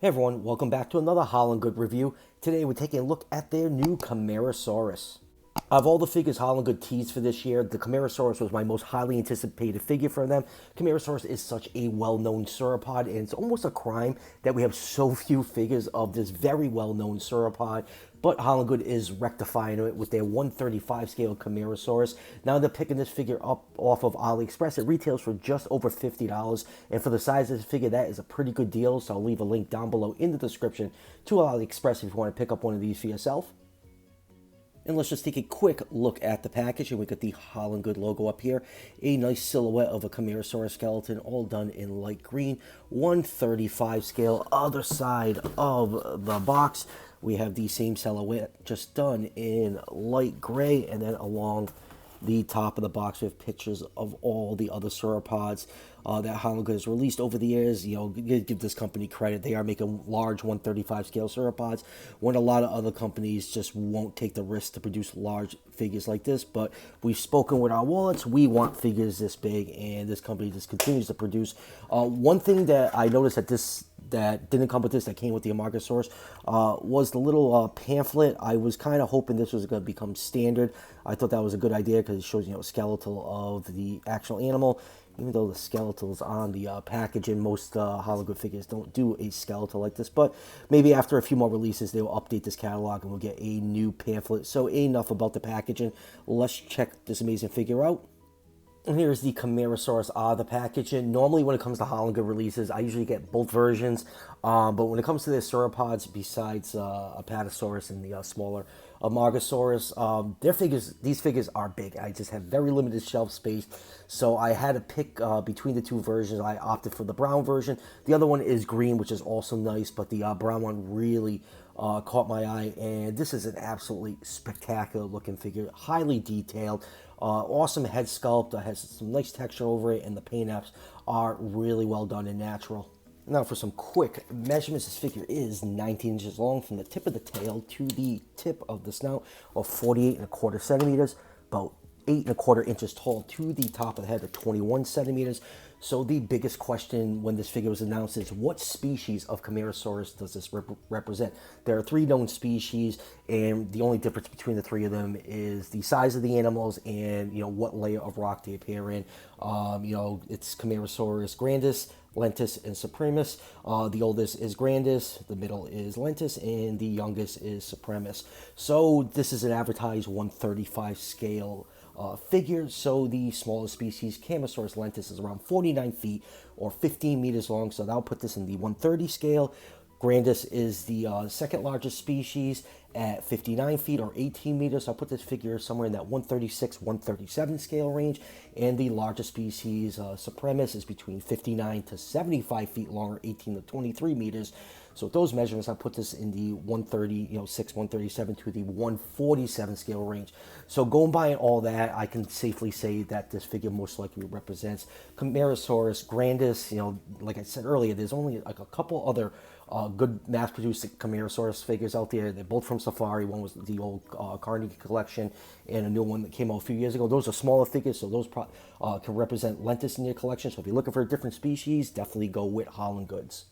Hey everyone, welcome back to another Haolonggood review. Today we're taking a look at their new Camarasaurus. Of all the figures Haolonggood teased for this year, the Camarasaurus was my most highly anticipated figure from them. Camarasaurus is such a well-known sauropod, and it's almost a crime that we have so few figures of this very well-known sauropod. But Haolonggood is rectifying it with their 135 scale Camarasaurus. Now they're picking this figure up off of AliExpress. It retails for just over $50, and for the size of this figure, that is a pretty good deal. So I'll leave a link down below in the description to AliExpress if you want to pick up one of these for yourself. And let's just take a quick look at the package. And we got the Haolonggood logo up here. A nice silhouette of a Camarasaurus skeleton, all done in light green. 135 scale. Other side of the box, we have the same silhouette, just done in light gray. And then along the top of the box, we have pictures of all the other sauropods that Haolonggood has released over the years. You know, give this company credit. They are making large 135 scale sauropods when a lot of other companies just won't take the risk to produce large figures like this. But we've spoken with our wallets. We want figures this big, and this company just continues to produce. One thing that I noticed that didn't come with this, that came with the Amargasaurus, was the little pamphlet. I was kind of hoping this was going to become standard. I thought that was a good idea because it shows, a skeletal of the actual animal. Even though the skeletal's on the packaging, most Haolonggood figures don't do a skeletal like this. But maybe after a few more releases, they will update this catalog and we'll get a new pamphlet. So enough about the packaging. Let's check this amazing figure out. And here's the Camarasaurus out of the packaging. Normally when it comes to Haolonggood releases, I usually get both versions. But when it comes to the sauropods, besides Apatosaurus and the smaller Amargasaurus, these figures are big. I just have very limited shelf space. So I had to pick between the two versions. I opted for the brown version. The other one is green, which is also nice. But the brown one really caught my eye. And this is an absolutely spectacular looking figure. Highly detailed. Awesome head sculpt, has some nice texture over it, and the paint apps are really well done and natural. Now for some quick measurements, this figure is 19 inches long from the tip of the tail to the tip of the snout, or 48.25 centimeters, about 8.25 inches tall to the top of the head, at 21 centimeters. So the biggest question when this figure was announced is, what species of Camarasaurus does this represent? There are 3 known species, and the only difference between the 3 of them is the size of the animals and what layer of rock they appear in. It's Camarasaurus grandis, lentus, and supremus. The oldest is grandis, the middle is lentus, and the youngest is supremus. So this is an advertised 135 scale figure. So the smallest species, Camarasaurus lentus, is around 49 feet or 15 meters long. So that'll put this in the 130 scale. Grandis is the second largest species at 59 feet or 18 meters. I'll put this figure somewhere in that 136, 137 scale range. And the largest species, Supremus, is between 59 to 75 feet long or 18 to 23 meters. So with those measurements, I put this in the 136, 137 to the 147 scale range. So going by all that, I can safely say that this figure most likely represents Camarasaurus grandis. Like I said earlier, there's only like a couple other good mass-produced Camarasaurus figures out there. They're both from Safari. One was the old Carnegie collection, and a new one that came out a few years ago. Those are smaller figures, so those can represent lentus in your collection. So if you're looking for a different species, definitely go with Haolonggoods.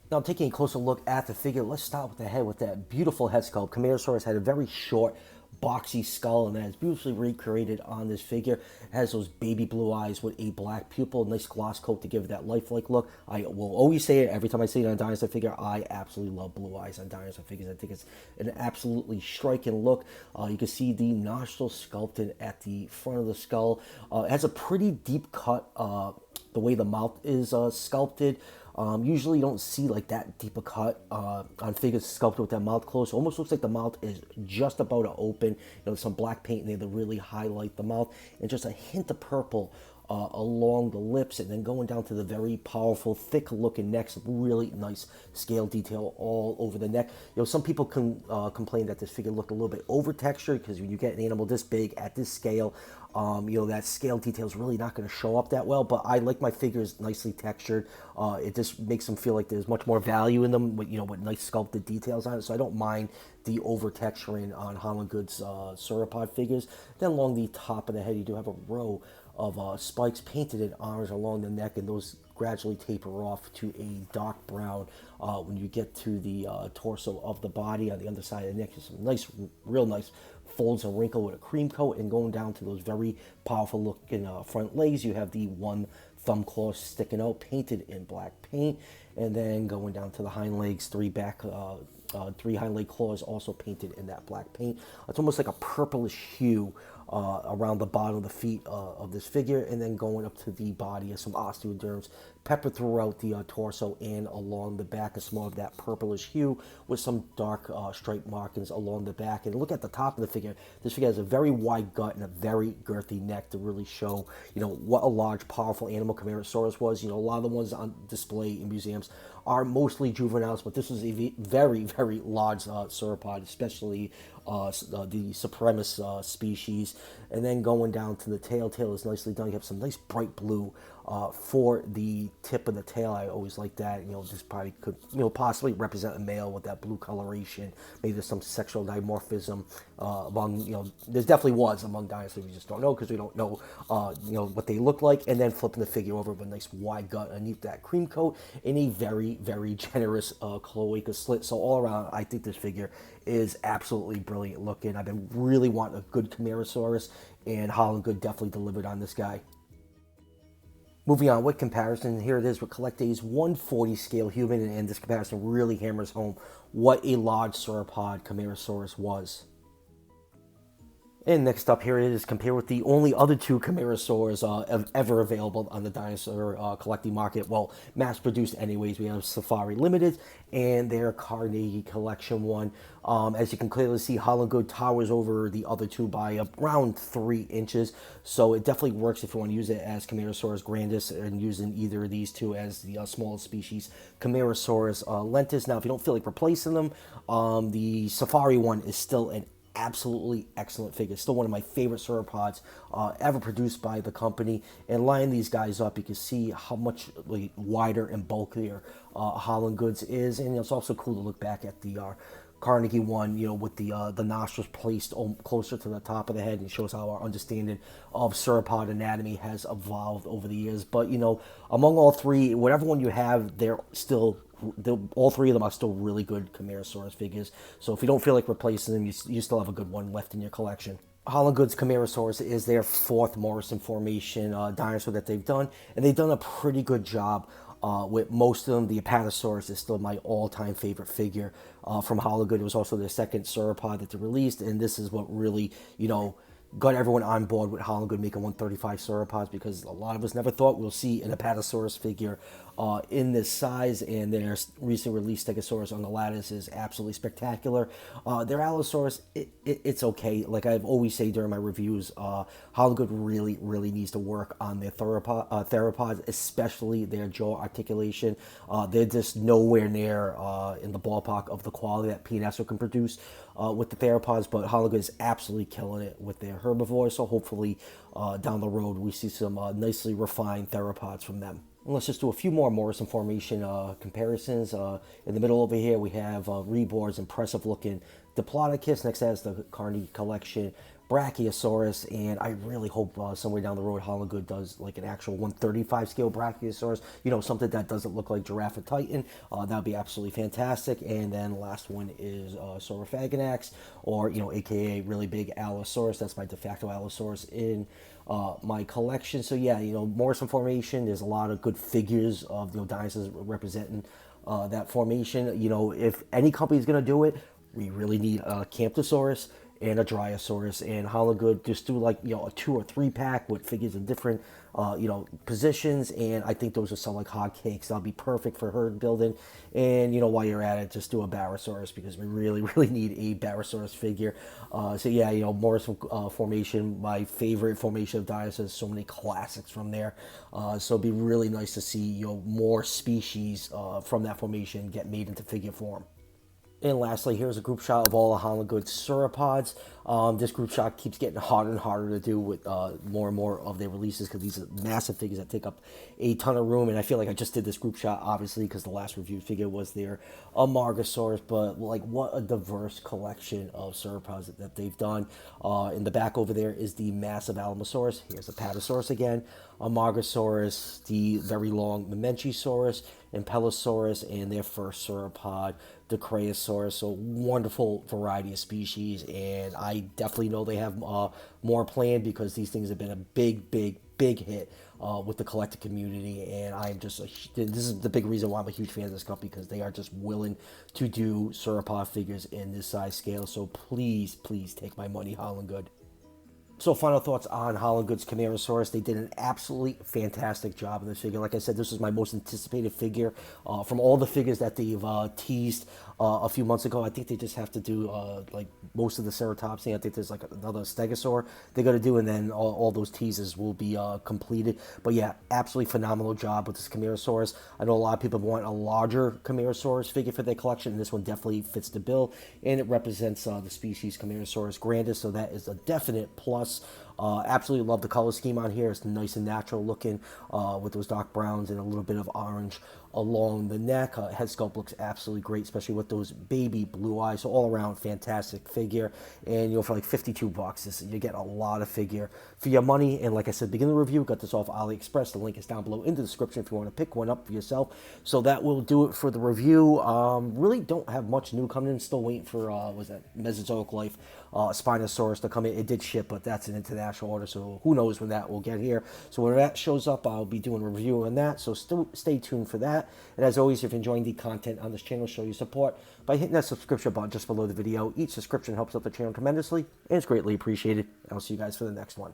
Now, taking a closer look at the figure, let's start with the head with that beautiful head sculpt. Camarasaurus had a very short, boxy skull, and that is beautifully recreated on this figure. It has those baby blue eyes with a black pupil, nice gloss coat to give it that lifelike look. I will always say it every time I see it on a dinosaur figure. I absolutely love blue eyes on dinosaur figures. I think it's an absolutely striking look. You can see the nostrils sculpted at the front of the skull. It has a pretty deep cut, the way the mouth is sculpted. Usually you don't see like that deep a cut on figures sculpted with that mouth closed. It almost looks like the mouth is just about to open. Some black paint in there to really highlight the mouth, and just a hint of purple along the lips, and then going down to the very powerful, thick looking neck. Some really nice scale detail all over the neck. Some people can complain that this figure looked a little bit over textured, because when you get an animal this big at this scale, that scale detail is really not going to show up that well. But I like my figures nicely textured. It just makes them feel like there's much more value in them with nice sculpted details on it. So I don't mind the over texturing on Haolonggood's sauropod figures. Then along the top of the head, you do have a row of spikes painted in orange along the neck, and those gradually taper off to a dark brown when you get to the torso of the body. On the underside of the neck, some nice, real nice folds and wrinkle with a cream coat, and going down to those very powerful looking front legs, you have the one thumb claw sticking out, painted in black paint, and then going down to the hind legs, three hind leg claws also painted in that black paint. It's almost like a purplish hue around the bottom of the feet of this figure, and then going up to the body of some osteoderms peppered throughout the torso and along the back, is some more of that purplish hue with some dark stripe markings along the back. And look at the top of the figure. This figure has a very wide gut and a very girthy neck to really show, what a large, powerful animal Camarasaurus was. A lot of the ones on display in museums are mostly juveniles, but this was a very, very large sauropod, especially the supremus species. And then going down to the tail is nicely done. You have some nice bright blue for the tip of the tail. I always like that. This probably could, possibly represent a male with that blue coloration. Maybe there's some sexual dimorphism among, there definitely was among dinosaurs. We just don't know because we don't know, what they look like. And then flipping the figure over with a nice wide gut underneath that cream coat in a very, very generous cloaca slit. So all around, I think this figure is absolutely brilliant looking. I've been really wanting a good Camarasaurus, and Haolonggood definitely delivered on this guy. Moving on with comparison, here it is with Collectay's 140 scale human, and this comparison really hammers home what a large sauropod Camarasaurus was. And next up, here it is compared with the only other two Camarasaurs ever available on the dinosaur collecting market. Well, mass-produced anyways. We have Safari Limited and their Carnegie Collection one. As you can clearly see, Haolonggood towers over the other two by around 3 inches. So it definitely works if you want to use it as Camarasaurus grandis and using either of these two as the smallest species, Camarasaurus lentus. Now, if you don't feel like replacing them, the Safari one is still an absolutely excellent figure. Still one of my favorite sauropods ever produced by the company. And lining these guys up, you can see how much wider and bulkier Haolonggood's is. And it's also cool to look back at the Carnegie one, with the nostrils placed closer to the top of the head, and it shows how our understanding of sauropod anatomy has evolved over the years. But among all three, whatever one you have, all three of them are still really good Camarasaurus figures. So if you don't feel like replacing them, you still have a good one left in your collection. Haolonggood's Camarasaurus is their 4th Morrison formation dinosaur that they've done, and they've done a pretty good job with most of them. The Apatosaurus is still my all-time favorite figure from Haolonggood. It was also their 2nd sauropod that they released, and this is what really, got everyone on board with Haolonggood making 135 sauropods, because a lot of us never thought we'll see an Apatosaurus figure in this size, and their recently released Stegosaurus on the lattice is absolutely spectacular. Their Allosaurus, it's okay. Like I've always say during my reviews, Haolonggood really, really needs to work on their theropods, especially their jaw articulation. They're just nowhere near in the ballpark of the quality that P&S can produce with the theropods, but Haolonggood is absolutely killing it with their herbivores, so hopefully down the road we see some nicely refined theropods from them. And let's just do a few more Morrison formation comparisons. In the middle over here we have Rebor's impressive looking Diplodocus. Next has the Carnegie Collection Brachiosaurus, and I really hope somewhere down the road Haolonggood does like an actual 135 scale Brachiosaurus, something that doesn't look like Giraffe or Titan. That would be absolutely fantastic. And then the last one is Saurophaganax, or aka really big Allosaurus. That's my de facto Allosaurus in my collection. So yeah, Morrison formation, there's a lot of good figures of dinosaurs representing that formation. If any company is going to do it, we really need a Camptosaurus and a Dryosaurus, and Haolonggood just do like a 2 or 3 pack with figures in different positions, and I think those will sell like hotcakes. That'll be perfect for herd building. And while you're at it, just do a Barosaurus, because we really, really need a Barosaurus figure. So yeah, Morrison formation, my favorite formation of dinosaurs. So many classics from there. So it'd be really nice to see more species from that formation get made into figure form. And lastly, here's a group shot of all the Haolonggood sauropods. This group shot keeps getting harder and harder to do with more and more of their releases because these are massive figures that take up a ton of room. And I feel like I just did this group shot, obviously, because the last review figure was their Amargasaurus. But like, what a diverse collection of sauropods that they've done. In the back over there is the massive Alamosaurus. Here's a Patasaurus again, Amargasaurus, the very long Memenchisaurus, Impellosaurus, and their first sauropod, the Creosaurus. So wonderful variety of species, and I definitely know they have more planned because these things have been a big hit with the collector community, and I'm just this is the big reason why I'm a huge fan of this company, because they are just willing to do sauropod figures in this size scale. So please take my money, Haolonggood. So final thoughts on Haolonggood's Camarasaurus. They did an absolutely fantastic job in this figure. Like I said, this was my most anticipated figure from all the figures that they've teased a few months ago. I think they just have to do like most of the Ceratopsy. I think there's like another Stegosaur they're going to do, and then all those teases will be completed. But yeah, absolutely phenomenal job with this Camarasaurus. I know a lot of people want a larger Camarasaurus figure for their collection, and this one definitely fits the bill, and it represents the species Camarasaurus grandis, so that is a definite plus. Absolutely love the color scheme on here. It's nice and natural looking with those dark browns and a little bit of orange along the neck. Head sculpt looks absolutely great, especially with those baby blue eyes. So all around fantastic figure. And for like $52, you get a lot of figure for your money. And like I said, beginning of the review, got this off AliExpress. The link is down below in the description if you want to pick one up for yourself. So that will do it for the review. Really don't have much new coming in. Still waiting for was that Mesozoic Life Spinosaurus to come in. It did ship, but that's an international order, so who knows when that will get here. So when that shows up, I'll be doing a review on that, so stay tuned for that. And as always, if you're enjoying the content on this channel, show your support by hitting that subscription button just below the video. Each subscription helps out the channel tremendously, and it's greatly appreciated. I'll see you guys for the next one.